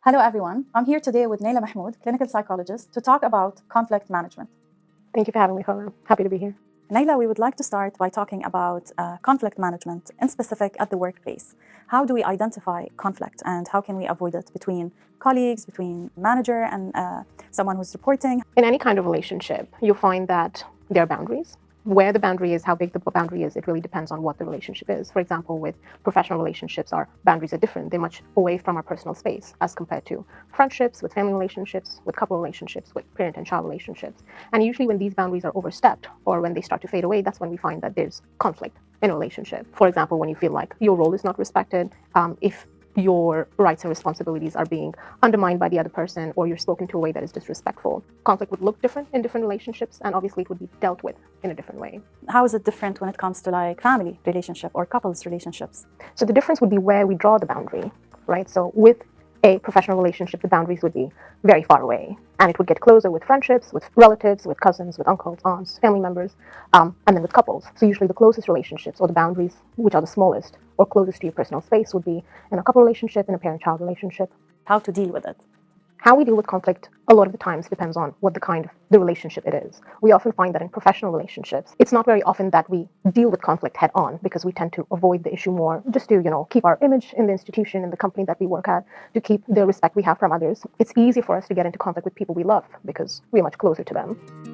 Hello, everyone. I'm here today with Naila Mahmoud, clinical psychologist, to talk about conflict management. Thank you for having me, Farah. Happy to be here. Naila, we would like to start by talking about conflict management, in specific at the workplace. How do we identify conflict and how can we avoid it between colleagues, between manager and someone who's reporting? In any kind of relationship, you'll find that there are boundaries. Where the boundary is, how big the boundary is, it really depends on what the relationship is. For example, with professional relationships, our boundaries are different. They're much away from our personal space as compared to friendships, with family relationships, with couple relationships, with parent and child relationships. And usually when these boundaries are overstepped or when they start to fade away, that's when we find that there's conflict in a relationship. For example, when you feel like your role is not respected, if your rights and responsibilities are being undermined by the other person, or you're spoken to a way that is disrespectful. Conflict would look different in different relationships, and obviously it would be dealt with in a different way. How is it different when it comes to like family relationship or couples relationships? So the difference would be where we draw the boundary, right? So with a professional relationship, the boundaries would be very far away, and it would get closer with friendships, with relatives, with cousins, with uncles, aunts, family members, and then with couples. So usually the closest relationships or the boundaries, which are the smallest or closest to your personal space, would be in a couple relationship, in a parent-child relationship. How to deal with it? How we deal with conflict a lot of the times depends on what the kind of the relationship it is. We often find that in professional relationships, it's not very often that we deal with conflict head on because we tend to avoid the issue more just to, keep our image in the institution, in the company that we work at, to keep the respect we have from others. It's easy for us to get into conflict with people we love because we're much closer to them.